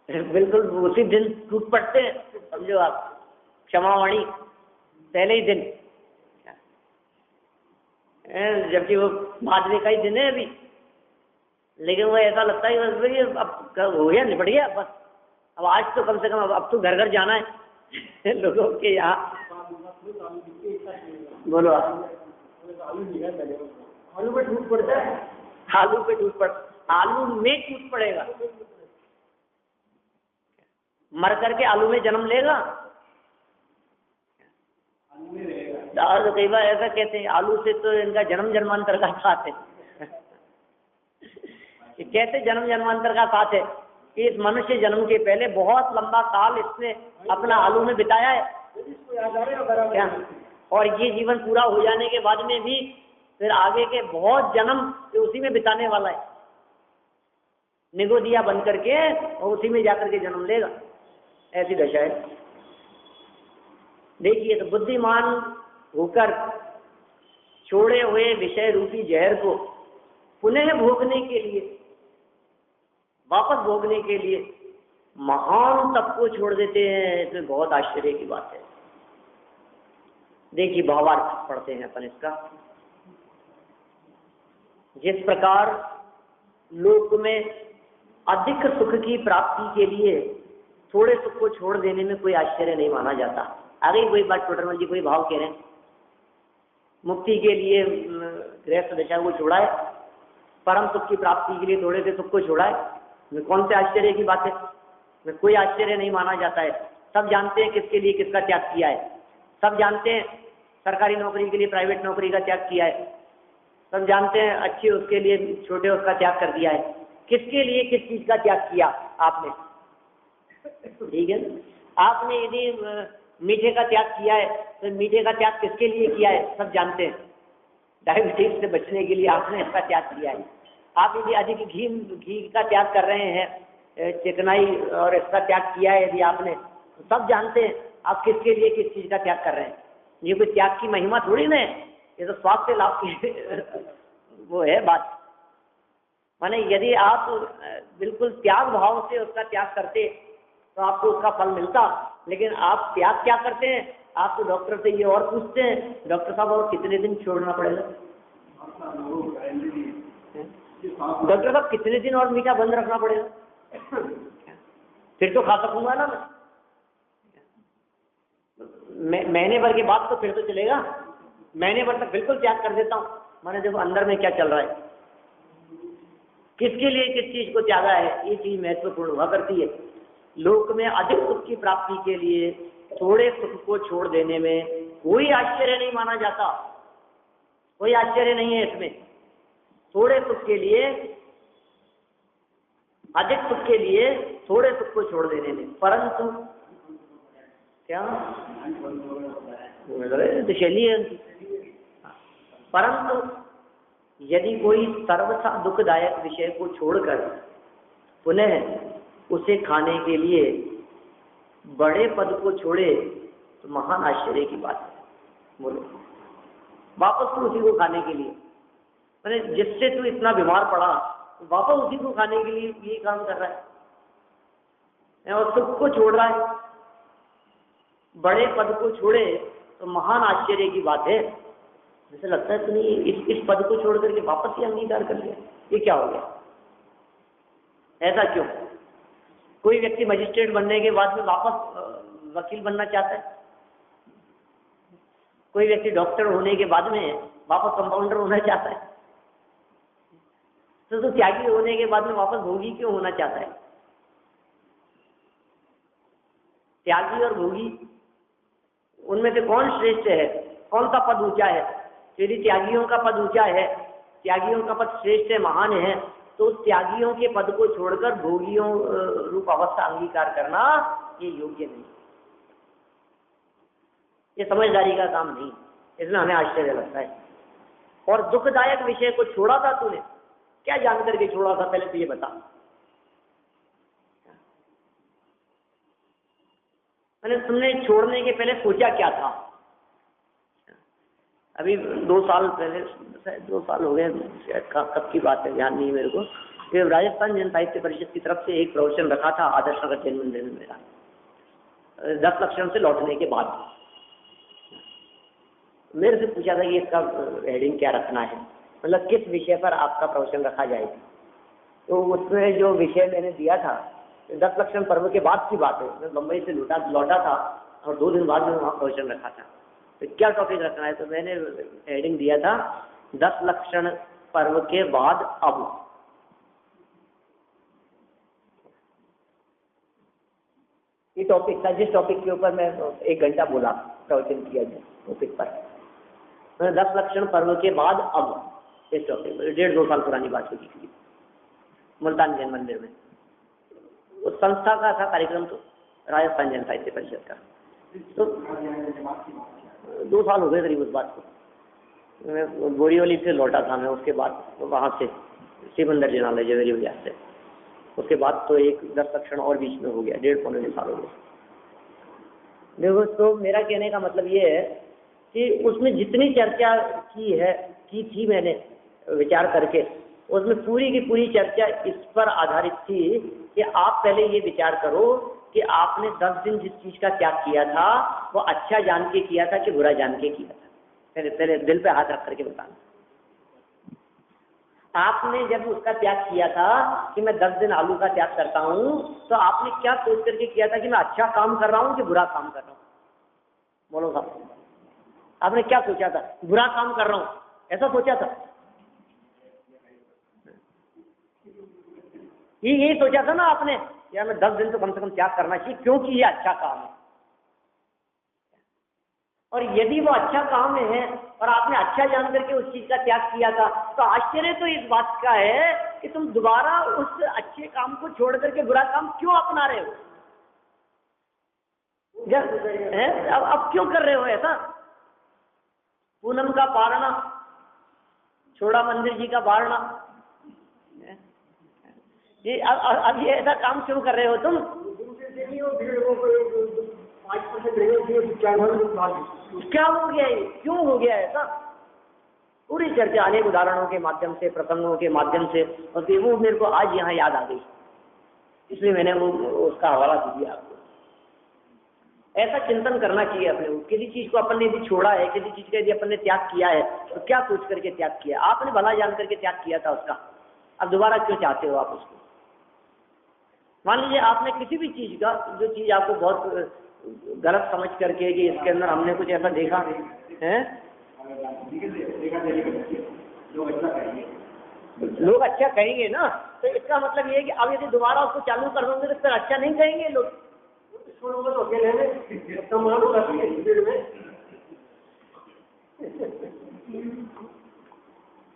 बिल्कुल उसी दिन टूट पड़ते हैं, समझो आप। क्षमावाणी पहले ही दिन, जबकि वो बाजरे का ही दिन है अभी, लेकिन वो ऐसा लगता है अब हो गया, निपट गया बस, अब आज तो कम से कम अब तो घर घर जाना है लोगों के यहाँ। बोलो आप। आलू पे टूट पड़ता है, आलू पे टूट पड़, आलू में टूट पड़ेगा, मर करके आलू में जन्म लेगा। तो कई बार ऐसा कहते हैं आलू से तो इनका जन्म जन्मांतर का साथ है कैसे जन्म जन्मांतर का साथ है कि इस मनुष्य जन्म के पहले बहुत लंबा काल इसने अपना आलू में बिताया है क्या, और ये जीवन पूरा हो जाने के बाद में भी फिर आगे के बहुत जन्म उसी में बिताने वाला है, निगो दिया बन करके और उसी में जाकर के जन्म लेगा। ऐसी दशा है। देखिए तो बुद्धिमान होकर छोड़े हुए विषय रूपी जहर को पुनः भोगने के लिए, वापस भोगने के लिए महान तप को छोड़ देते हैं। इसमें बहुत आश्चर्य की बात है। देखिए भावार्थ पढ़ते हैं अपन इसका। जिस प्रकार लोक में अधिक सुख की प्राप्ति के लिए थोड़े सुख को छोड़ देने में कोई आश्चर्य नहीं माना जाता। आगे कोई बात टोटरमल जी कोई भाव कह रहे हैं, मुक्ति के लिए गृहस्थ दशा को छोड़ा है, परम सुख की प्राप्ति के लिए थोड़े से सुख को छोड़ा है, कौन से आश्चर्य की बात है? कोई आश्चर्य नहीं माना जाता है। सब जानते हैं किसके लिए किसका त्याग किया है, सब जानते हैं सरकारी नौकरी के लिए प्राइवेट नौकरी का त्याग किया है, सब जानते हैं अच्छे उसके लिए छोटे उसका त्याग कर दिया है। किसके लिए किस चीज का त्याग किया आपने? ठीक है, आपने यदि मीठे का त्याग किया है तो मीठे का त्याग किसके लिए किया है सब जानते हैं। डायबिटीज से बचने के लिए आपने इसका त्याग किया है। आप यदि अधिक घी का त्याग कर रहे हैं, चिकनाई और इसका त्याग किया है यदि आपने, तो सब जानते हैं आप किसके लिए किस चीज का त्याग कर रहे हैं। ये कोई त्याग की महिमा थोड़ी ना है, ये तो स्वास्थ्य लाभ की वो है बात। माने यदि आप बिल्कुल त्याग भाव से उसका त्याग करते तो आपको उसका फल मिलता, लेकिन आप त्याग क्या करते हैं? आप तो डॉक्टर से ये और पूछते हैं, डॉक्टर साहब और कितने दिन छोड़ना पड़ेगा? डॉक्टर साहब कितने दिन और मीठा बंद रखना पड़ेगा? फिर तो खा सकूंगा ना मैं। महीने भर के बाद तो फिर तो चलेगा, महीने भर तक बिल्कुल त्याग कर देता हूँ। माने देखो अंदर में क्या चल रहा है, किसके लिए किस चीज को त्यागा है, ये चीज महत्वपूर्ण हुआ करती है। लोक में अधिक सुख की प्राप्ति के लिए थोड़े सुख को छोड़ देने में कोई आश्चर्य नहीं माना जाता, कोई आश्चर्य नहीं है इसमें। थोड़े सुख के लिए, अधिक सुख के लिए थोड़े सुख को छोड़ देने में, परंतु क्या शैली है, परंतु यदि कोई सर्वथा दुखदायक विषय को छोड़कर पुनः उसे खाने के लिए बड़े पद को छोड़े तो महान आश्चर्य की बात है। बोलो, वापस तो उसी को खाने के लिए, मैंने जिससे तू इतना बीमार पड़ा वापस उसी को खाने के लिए ये काम कर रहा है और सुख को छोड़ रहा है, बड़े पद को छोड़े तो महान आश्चर्य की बात है। जैसे लगता है तूने इस पद को छोड़ करके वापस ही अंगीकार कर लिया, ये क्या हो गया? ऐसा क्यों? कोई व्यक्ति मजिस्ट्रेट बनने के बाद में वापस वकील बनना चाहता है, कोई व्यक्ति डॉक्टर होने के बाद में वापस कंपाउंडर होना चाहता है, तो त्यागी होने के बाद में वापस भोगी क्यों होना चाहता है? त्यागी और भोगी उनमें से कौन श्रेष्ठ है? कौन सा पद ऊंचा है? यदि त्यागियों का पद ऊंचा है, त्यागियों का पद श्रेष्ठ है, महान है, तो उस त्यागियों के पद को छोड़कर भोगियों रूप अवस्था अंगीकार करना ये योग्य नहीं, ये समझदारी का काम नहीं। इसमें हमें आश्चर्य लगता है। और दुखदायक विषय को छोड़ा था तूने, क्या जान करके छोड़ा था? पहले तो ये बता। मैंने तुमने छोड़ने के पहले सोचा क्या था? अभी 2 साल पहले, 2 साल हो गए शायद, कब की बात है ध्यान नहीं मेरे को, कि राजस्थान जन साहित्य परिषद की तरफ से एक प्रवचन रखा था आदर्श नगर जैन मंदिर में मेरा, 10 लक्षण से लौटने के बाद। मेरे से पूछा था कि इसका हेडिंग क्या रखना है, मतलब किस विषय पर आपका प्रवचन रखा जाएगा। तो उसमें जो विषय मैंने दिया था, 10 लक्षण पर्व के बाद की बात है, मैं बम्बई से लौटा था और 2 दिन बाद में वहाँ प्रवचन रखा था। तो क्या टॉपिक रखना है? तो मैंने हेडिंग दिया था 10 लक्षण पर्व के बाद अब। ये टॉपिक था, जिस टॉपिक के ऊपर मैं 1 घंटा बोला, प्रवचन किया जिस टॉपिक पर, 10 लक्षण पर्व के बाद अब, इस टॉपिक पर 1.5-2 साल पुरानी बात होगी थी मुल्तान जैन मंदिर में। उस संस्था का था कार्यक्रम, तो राजस्थान जन साहित्य परिषद का। तो 2 साल हो गए करीब उस बात को। मैं बोरीवली से लौटा था मैं, उसके बाद तो वहाँ से सिमंदर जनालय जवेरी बाजार से, उसके बाद तो एक 10 लक्षण और बीच में हो गया, 1.5-2 साल हो गए। देखो, तो मेरा कहने का मतलब ये है कि उसमें जितनी चर्चा की थी मैंने विचार करके, उसमें पूरी की पूरी चर्चा इस पर आधारित थी कि आप पहले ये विचार करो कि आपने 10 दिन जिस चीज का त्याग किया था वो अच्छा जान के किया था कि बुरा जान के किया था? पहले दिल पे हाथ रख करके बताना। आपने जब उसका त्याग किया था कि मैं 10 दिन आलू का त्याग करता हूं, तो आपने क्या सोच करके किया था कि मैं अच्छा काम कर रहा हूं कि बुरा काम कर रहा हूं? बोलो साहब, आपने क्या सोचा था? बुरा काम कर रहा हूं ऐसा सोचा था? यही सोचा था ना आपने, यार मैं 10 दिन तो कम से कम त्याग करना चाहिए क्योंकि ये अच्छा काम है। और यदि वो अच्छा काम है और आपने अच्छा जान करके उस चीज का त्याग किया था, तो आश्चर्य तो इस बात का है कि तुम दोबारा उस अच्छे काम को छोड़ करके बुरा काम क्यों अपना रहे हो? अब क्यों कर रहे हो ऐसा? पूनम का पारना छोड़ा मंदिर जी का बारना, ये अब ये ऐसा काम क्यों कर रहे हो तुम? क्या हो गया ये, क्यों हो गया ऐसा? पूरी चर्चा अनेक उदाहरणों के माध्यम से, प्रसंगों के माध्यम से, और फिर वो मेरे को आज यहाँ याद आ गई, इसलिए मैंने वो उसका हवाला दे दिया आपको। ऐसा चिंतन करना चाहिए अपने को। किसी चीज को अपन ने यदि छोड़ा है, किसी चीज का यदि अपन ने त्याग किया है, तो क्या सोच करके त्याग किया? आपने भला जान करके त्याग किया था उसका, अब दोबारा क्यों चाहते हो आप उसको? मान लीजिए आपने किसी भी चीज का, जो चीज आपको बहुत गलत समझ करके कि इसके अंदर हमने कुछ ऐसा देखा है, लोग अच्छा कहेंगे ना, तो इसका मतलब ये है कि अब यदि दोबारा उसको चालू कर दोगे तो फिर अच्छा नहीं कहेंगे लोग। तो अकेले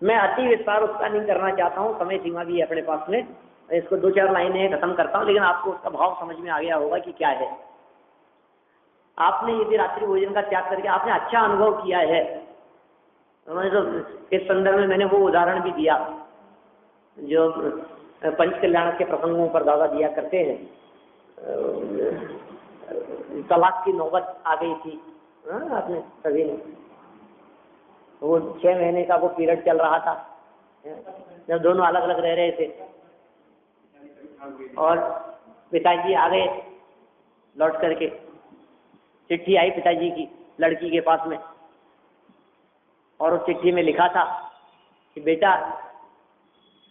मैं अति विस्तार उसका नहीं करना चाहता हूँ, समय सीमा भी है अपने पास में, इसको 2-4 लाइनें खत्म करता हूँ, लेकिन आपको उसका भाव समझ में आ गया होगा कि क्या है। आपने यदि रात्रि भोजन का त्याग करके आपने अच्छा अनुभव किया है, तो इस संदर्भ में मैंने वो उदाहरण भी दिया जो पंच कल्याण के प्रसंगों पर दादा दिया करते हैं। तलाक की नौबत आ गई थी आपने सभी ने, वो 6 महीने का वो पीरियड चल रहा था जब दोनों अलग अलग रह रहे थे, और पिताजी आ गए लौट करके, चिट्ठी आई पिताजी की लड़की के पास में, और उस चिट्ठी में लिखा था कि बेटा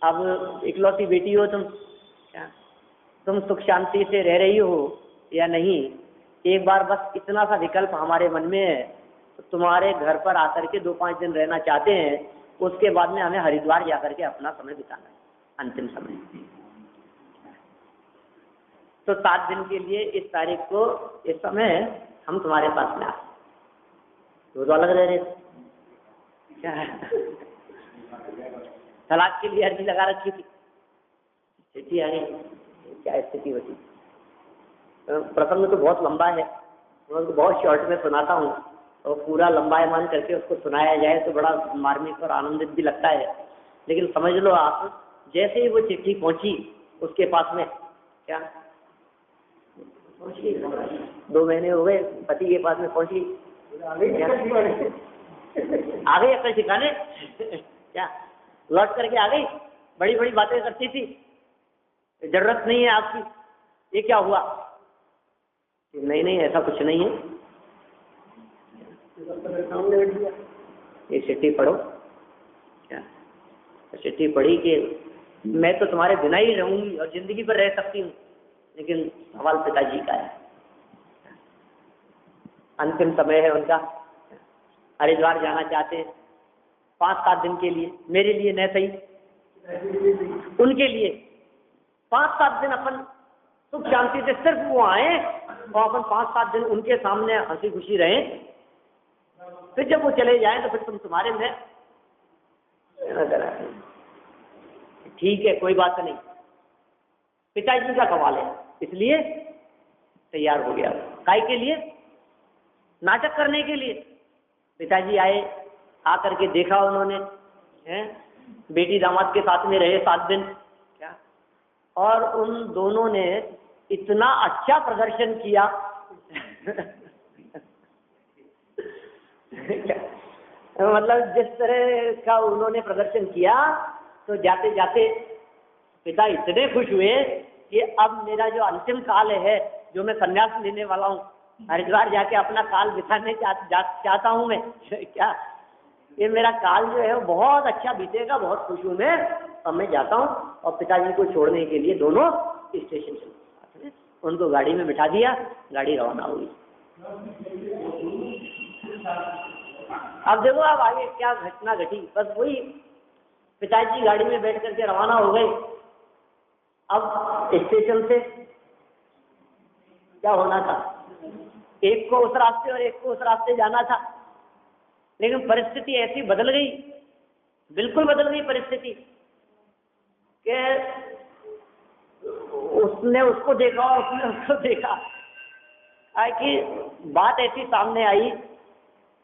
अब इकलौती बेटी हो तुम, क्या तुम सुख शांति से रह रही हो या नहीं, एक बार बस इतना सा विकल्प हमारे मन में है, तो तुम्हारे घर पर आकर के 2-5 दिन रहना चाहते हैं, उसके बाद में हमें हरिद्वार जाकर के अपना समय बिताना है, अंतिम समय। तो 7 दिन के लिए इस तारीख को, इस समय हम तुम्हारे पास में आए। वो तो अलग रह रहे थे, क्या है, तलाक के लिए अर्जी लगा रखी थी, चिट्ठी आ गई, क्या स्थिति होती। प्रसंग तो बहुत लंबा है, मैं उसको बहुत शॉर्ट में सुनाता हूँ, और पूरा लंबायमान करके उसको सुनाया जाए तो बड़ा मार्मिक और आनंदित भी लगता है। लेकिन समझ लो आप, जैसे ही वो चिट्ठी पहुंची उसके पास में, क्या 2 महीने हो गए पति के पास में पहुंची, आ गई अकल सिखाने, क्या लौट करके आ गई, बड़ी बड़ी बातें करती थी, जरूरत नहीं है आपकी, ये क्या हुआ? नहीं ऐसा कुछ नहीं है, ये चिट्ठी पढ़ो। क्या चिट्ठी पढ़ी कि मैं तो तुम्हारे बिना ही रहूंगी और जिंदगी भर रह सकती हूँ, लेकिन सवाल पिताजी का है, अंतिम समय है उनका, हरिद्वार जाना चाहते हैं 5-7 दिन के लिए, मेरे लिए न सही उनके लिए 5-7 दिन अपन सुख शांति से सिर्फ वो आए और अपन 5-7 दिन उनके सामने हंसी खुशी रहें, फिर जब वो चले जाएं तो फिर तुम तुम्हारे में। ठीक है, कोई बात नहीं, पिताजी का सवाल है, इसलिए तैयार हो गया। काय के लिए? नाटक करने के लिए। पिताजी आए, आकर के देखा उन्होंने, बेटी दामाद के साथ में रहे 7 दिन, क्या, और उन दोनों ने इतना अच्छा प्रदर्शन किया मतलब जिस तरह का उन्होंने प्रदर्शन किया, तो जाते जाते पिता इतने खुश हुए कि अब मेरा जो अंतिम काल है जो मैं संन्यास लेने वाला हूँ, हरिद्वार जाके अपना काल बिताने चाहता हूँ मैं क्या, ये मेरा काल जो है वो बहुत अच्छा बीतेगा, बहुत खुश हूँ मैं, अब मैं जाता हूँ। और पिताजी को छोड़ने के लिए दोनों स्टेशन चले, उनको गाड़ी में बिठा दिया, गाड़ी रवाना हुई। अब देखो अब आगे क्या घटना घटी, बस वही पिताजी गाड़ी में बैठ करके रवाना हो गए। अब स्टेशन से क्या होना था, एक को उस रास्ते और एक को उस रास्ते जाना था, लेकिन परिस्थिति ऐसी बदल गई, बिल्कुल बदल गई परिस्थिति कि उसने उसको देखा और उसने उसको देखा। कि बात ऐसी सामने आई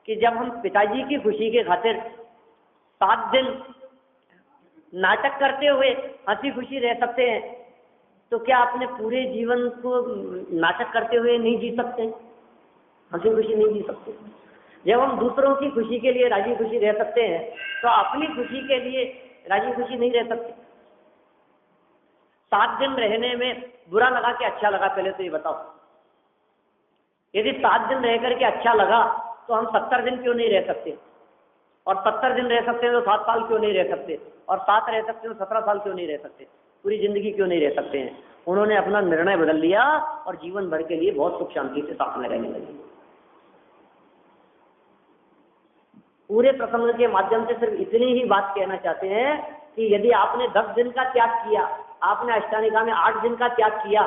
कि जब हम पिताजी की खुशी के खातिर 7 दिन नाटक करते हुए हंसी खुशी रह सकते हैं, तो क्या अपने पूरे जीवन को नाटक करते हुए नहीं जी सकते, हंसी खुशी नहीं जी सकते? जब हम दूसरों की खुशी के लिए राजी खुशी रह सकते हैं, तो अपनी खुशी के लिए राजी खुशी नहीं रह सकते। 7 दिन रहने में बुरा लगा कि अच्छा लगा, पहले तो ये बताओ। यदि 7 दिन रह करके अच्छा लगा तो हम 70 दिन क्यों नहीं रह सकते, और 70 दिन रह सकते हैं तो 7 साल क्यों नहीं रह सकते, और 7 रह सकते हैं तो 17 साल क्यों नहीं रह सकते, पूरी जिंदगी क्यों नहीं रह सकते हैं? उन्होंने अपना निर्णय बदल लिया और जीवन भर के लिए बहुत सुख शांति से साथ में रहने लगे। पूरे प्रसंग के माध्यम से सिर्फ इतनी ही बात कहना चाहते हैं कि यदि आपने 10 दिन का त्याग किया, आपने अष्टांगिका में 8 दिन का त्याग किया,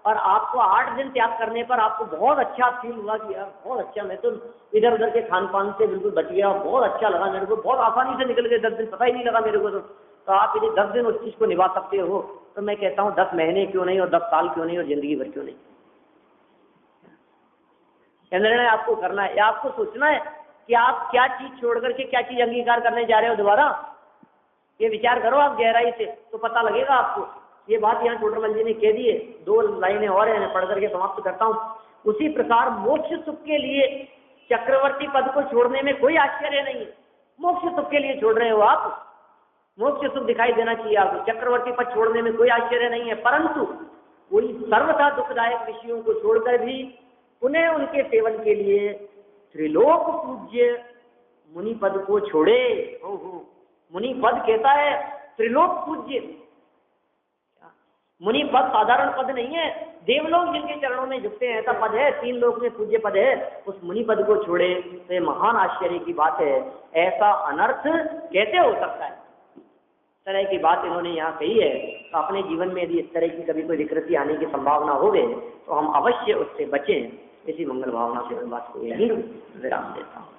और आपको 8 दिन त्याग करने पर आपको बहुत अच्छा फील हुआ कि यार बहुत अच्छा, मैं तो इधर उधर के खान पान से बिल्कुल बच गया, बहुत अच्छा लगा मेरे को, बहुत आसानी से निकल गए 10 दिन, पता ही नहीं लगा मेरे को। तो आप यदि 10 दिन उस चीज को निभा सकते हो, तो मैं कहता हूँ 10 महीने क्यों नहीं, और 10 साल क्यों नहीं, और जिंदगी भर क्यों नहीं? निर्णय आपको करना है, या आपको सोचना है कि आप क्या चीज छोड़ करके क्या चीज अंगीकार करने जा रहे हो दोबारा। ये विचार करो आप गहराई से, तो पता लगेगा आपको। ये बात यहाँ टोडरमल जी ने कह दी है, 2 लाइनें और हैं, पढ़ करके समाप्त करता हूँ। उसी प्रकार मोक्ष सुख के लिए चक्रवर्ती पद को छोड़ने में कोई आश्चर्य नहीं है। मोक्ष सुख के लिए छोड़ रहे हो आप, मोक्ष सुख दिखाई देना चाहिए आपको, चक्रवर्ती पद छोड़ने में कोई आश्चर्य नहीं है। परंतु कोई सर्वथा दुखदायक विषयों को छोड़कर भी पुनः उनके सेवन के लिए त्रिलोक पूज्य मुनि पद को छोड़े। मुनि पद कहता है त्रिलोक पूज्य, मुनि पद साधारण पद नहीं है, देवलोक जिनके चरणों में झुकते हैं ऐसा पद है, 3 लोक में पूज्य पद है, उस मुनि पद को छोड़े तो ये महान आश्चर्य की बात है। ऐसा अनर्थ कैसे हो सकता है? इस तरह की बात इन्होंने यहाँ कही है। तो अपने जीवन में यदि इस तरह की कभी कोई विकृति आने की संभावना हो गए तो हम अवश्य उससे बचें। इसी मंगल भावना से मैं बात को यही विराम देता हूँ।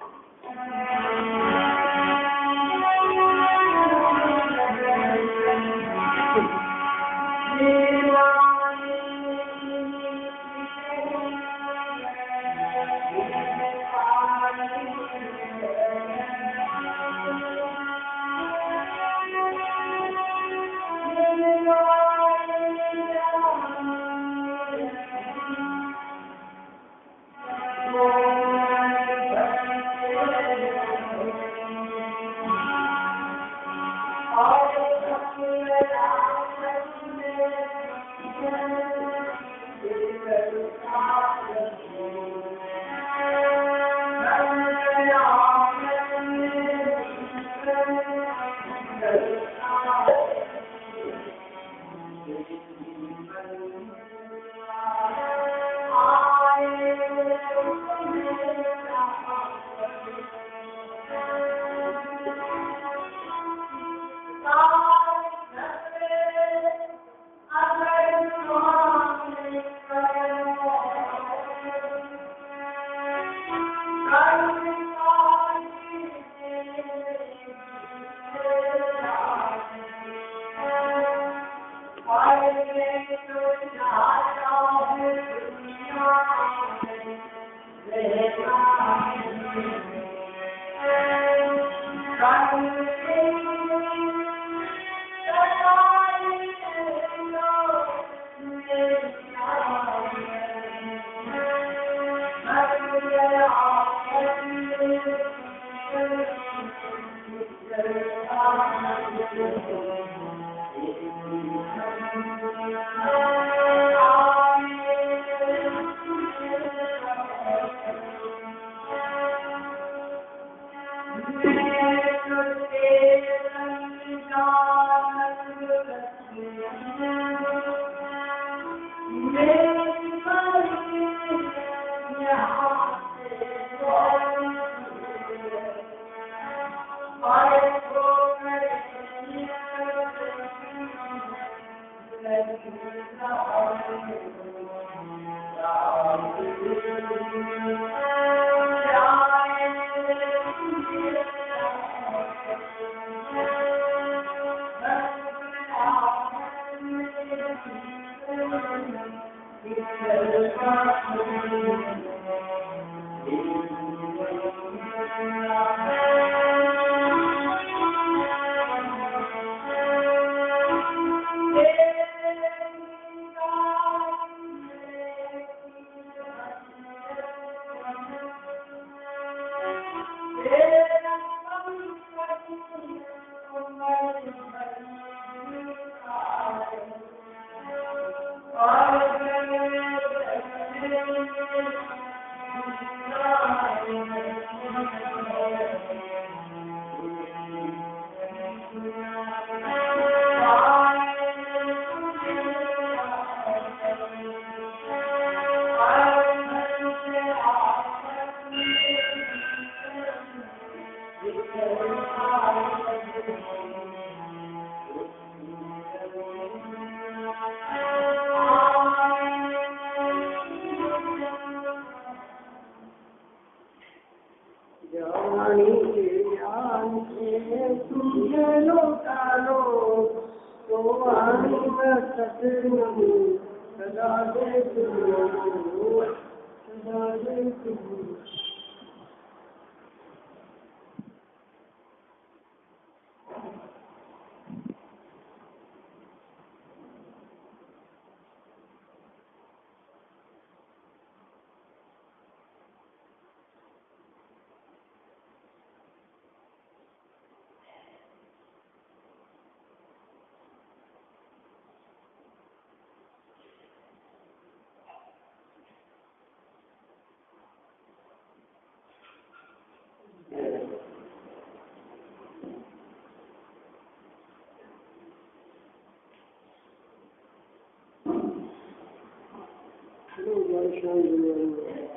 Hello,